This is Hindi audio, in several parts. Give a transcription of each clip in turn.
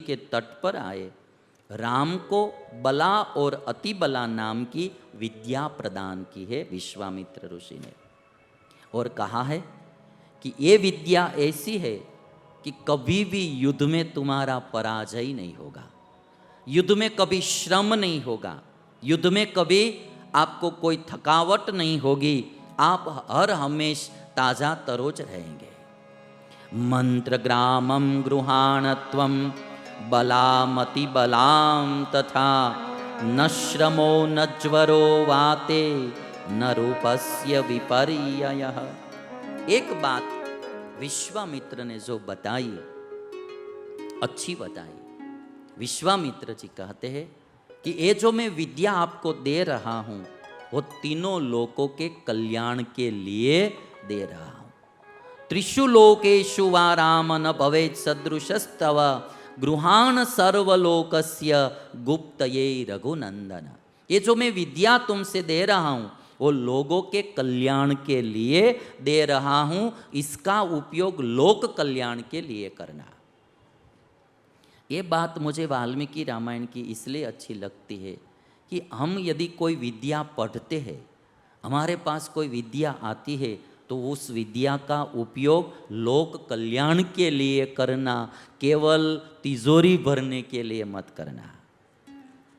के तट पर आए, राम को बला और अति बला नाम की विद्या प्रदान की है विश्वामित्र ऋषि ने, और कहा है कि ये विद्या ऐसी है कि कभी भी युद्ध में तुम्हारा पराजय नहीं होगा, युद्ध में कभी श्रम नहीं होगा, युद्ध में कभी आपको कोई थकावट नहीं होगी, आप हर हमेश ताजा तरोज रहेंगे। मंत्र ग्रामम गृहाणत्वम बलामति बलाम तथा न श्रमो न ज्वरो वाते न रूपस्य विपर्ययः। एक बात विश्वामित्र ने जो बताई, अच्छी बताई। विश्वामित्र जी कहते हैं कि ये जो मैं विद्या आपको दे रहा हूं वो तीनों लोकों के कल्याण के लिए दे रहा हूं। त्रिषु लोकेषु वा राम न भवेत् सदृशस्तव गृहाण सर्वलोकस्य गुप्तये रघुनंदन। ये जो मैं विद्या तुमसे दे रहा हूं वो लोगों के कल्याण के लिए दे रहा हूं, इसका उपयोग लोक कल्याण के लिए करना। ये बात मुझे वाल्मीकि रामायण की इसलिए अच्छी लगती है कि हम यदि कोई विद्या पढ़ते हैं, हमारे पास कोई विद्या आती है, तो उस विद्या का उपयोग लोक कल्याण के लिए करना, केवल तिजोरी भरने के लिए मत करना।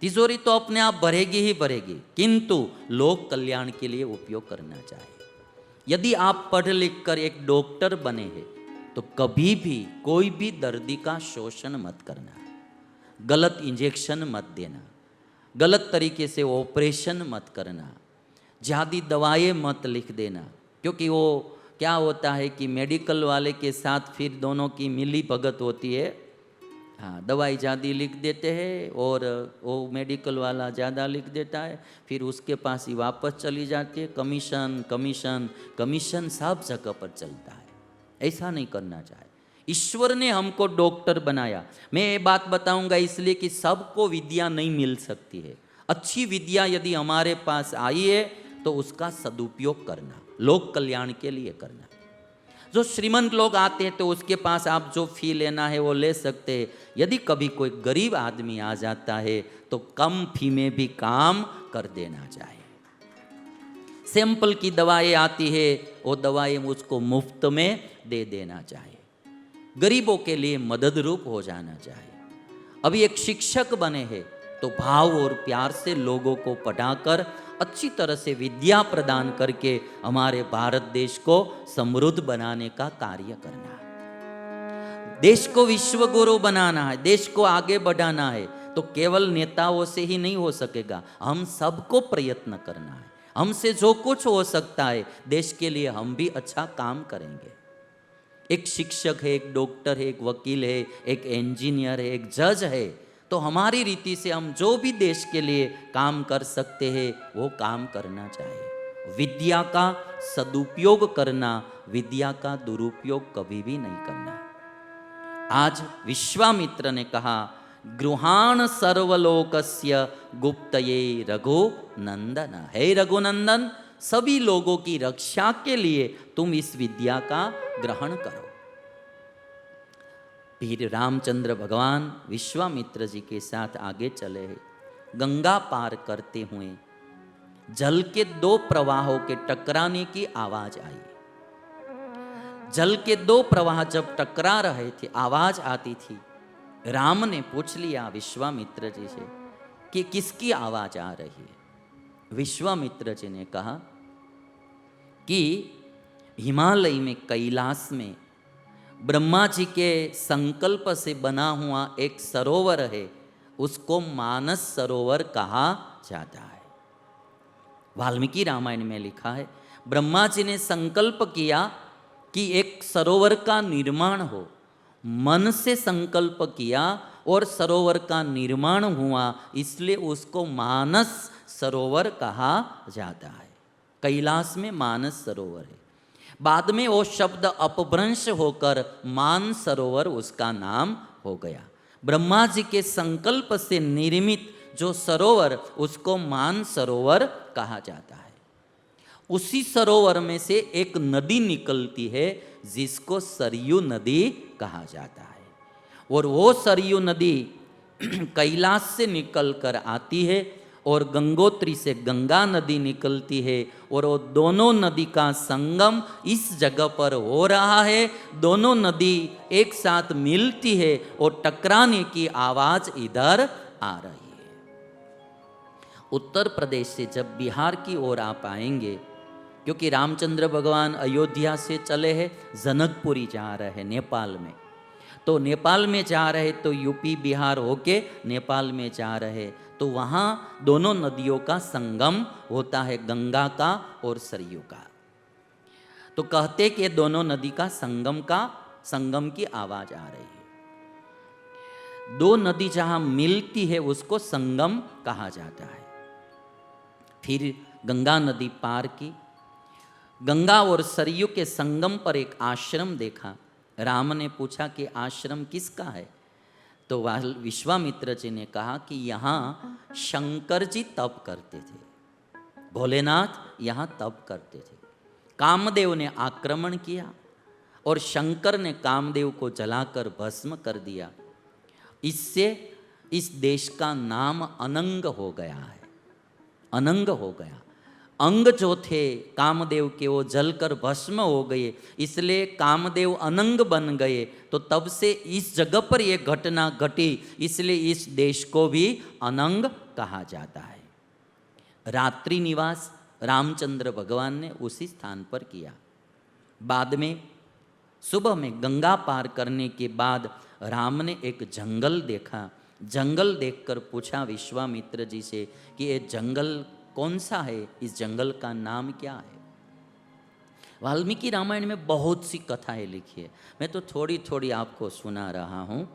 तिजोरी तो अपने आप भरेगी ही भरेगी, किंतु लोक कल्याण के लिए उपयोग करना चाहिए। यदि आप पढ़ लिख कर एक डॉक्टर बने हैं तो कभी भी कोई भी दर्दी का शोषण मत करना, गलत इंजेक्शन मत देना, गलत तरीके से ऑपरेशन मत करना, ज़्यादा दवाएं मत लिख देना, क्योंकि वो क्या होता है कि मेडिकल वाले के साथ फिर दोनों की मिली भगत होती है। हाँ, दवाई ज़्यादा लिख देते हैं और वो मेडिकल वाला ज़्यादा लिख देता है, फिर उसके पास ही वापस चली जाती है। कमीशन कमीशन कमीशन सब जगह पर चलता है। ऐसा नहीं करना चाहिए। ईश्वर ने हमको डॉक्टर बनाया। मैं ये बात बताऊंगा इसलिए कि सबको विद्या नहीं मिल सकती है। अच्छी विद्या यदि हमारे पास आई है तो उसका सदुपयोग करना, लोक कल्याण के लिए करना। जो श्रीमंत लोग आते हैं तो उसके पास आप जो फी लेना है वो ले सकते हैं। यदि कभी कोई गरीब आदमी आ जाता है तो कम फी में भी काम कर देना चाहिए। सैंपल की दवाएं आती है, वो दवाएं उसको मुफ्त में दे देना चाहिए। गरीबों के लिए मदद रूप हो जाना चाहिए। अभी एक शिक्षक बने हैं तो भाव और प्यार से लोगों को पढ़ाकर अच्छी तरह से विद्या प्रदान करके हमारे भारत देश को समृद्ध बनाने का कार्य करना है। देश को विश्व गुरु बनाना है, देश को आगे बढ़ाना है, तो केवल नेताओं से ही नहीं हो सकेगा। हम सबको प्रयत्न करना है। हमसे जो कुछ हो सकता है देश के लिए हम भी अच्छा काम करेंगे। एक शिक्षक है, एक डॉक्टर है, एक वकील है, एक इंजीनियर है, एक जज है, तो हमारी रीति से हम जो भी देश के लिए काम कर सकते हैं वो काम करना चाहिए। विद्या का सदुपयोग करना, विद्या का दुरुपयोग कभी भी नहीं करना। आज विश्वामित्र ने कहा, गृहाण सर्वलोकस्य गुप्तये रघुनंदन। हे रघुनंदन, सभी लोगों की रक्षा के लिए तुम इस विद्या का ग्रहण करो। फिर रामचंद्र भगवान विश्वामित्र जी के साथ आगे चले हैं। गंगा पार करते हुए जल के दो प्रवाहों के टकराने की आवाज आई। जल के दो प्रवाह जब टकरा रहे थे, आवाज आती थी। राम ने पूछ लिया विश्वामित्र जी से कि किसकी आवाज आ रही है। विश्वामित्र जी ने कहा कि हिमालय में, कैलाश में ब्रह्मा जी के संकल्प से बना हुआ एक सरोवर है, उसको मानस सरोवर कहा जाता है। वाल्मीकि रामायण में लिखा है, ब्रह्मा जी ने संकल्प किया कि एक सरोवर का निर्माण हो। मन से संकल्प किया और सरोवर का निर्माण हुआ, इसलिए उसको मानस सरोवर कहा जाता है। कैलाश में मानस सरोवर है। बाद में वो शब्द अपभ्रंश होकर मान सरोवर उसका नाम हो गया। ब्रह्मा जी के संकल्प से निर्मित जो सरोवर, उसको मान सरोवर कहा जाता है। उसी सरोवर में से एक नदी निकलती है जिसको सरयू नदी कहा जाता है। और वो सरयू नदी कैलाश से निकल कर आती है और गंगोत्री से गंगा नदी निकलती है और वो दोनों नदी का संगम इस जगह पर हो रहा है। दोनों नदी एक साथ मिलती है और टकराने की आवाज इधर आ रही है। उत्तर प्रदेश से जब बिहार की ओर आप आएंगे, क्योंकि रामचंद्र भगवान अयोध्या से चले हैं, जनकपुरी जा रहे हैं नेपाल में, तो नेपाल में जा रहे तो यूपी बिहार होके नेपाल में जा रहे, तो वहाँ दोनों नदियों का संगम होता है, गंगा का और सरयू का। तो कहते कि दोनों नदी का संगम की आवाज आ रही है। दो नदी जहाँ मिलती है उसको संगम कहा जाता है। फिर गंगा नदी पार की, गंगा और सरयू के संगम पर एक आश्रम देखा। राम ने पूछा कि आश्रम किसका है? तो विश्वामित्र जी ने कहा कि यहाँ शंकर जी तप करते थे, भोलेनाथ यहाँ तप करते थे। कामदेव ने आक्रमण किया और शंकर ने कामदेव को जलाकर भस्म कर दिया। इससे इस देश का नाम अनंग हो गया है, अनंग हो गया। अंग जो थे कामदेव के वो जलकर भस्म हो गए, इसलिए कामदेव अनंग बन गए। तो तब से इस जगह पर ये घटना घटी, इसलिए इस देश को भी अनंग कहा जाता है। रात्रि निवास रामचंद्र भगवान ने उसी स्थान पर किया। बाद में सुबह में गंगा पार करने के बाद राम ने एक जंगल देखा। जंगल देखकर पूछा विश्वामित्र जी से कि ये जंगल कौन सा है, इस जंगल का नाम क्या है? वाल्मीकि रामायण में बहुत सी कथाएं लिखी है, मैं तो थोड़ी थोड़ी आपको सुना रहा हूँ।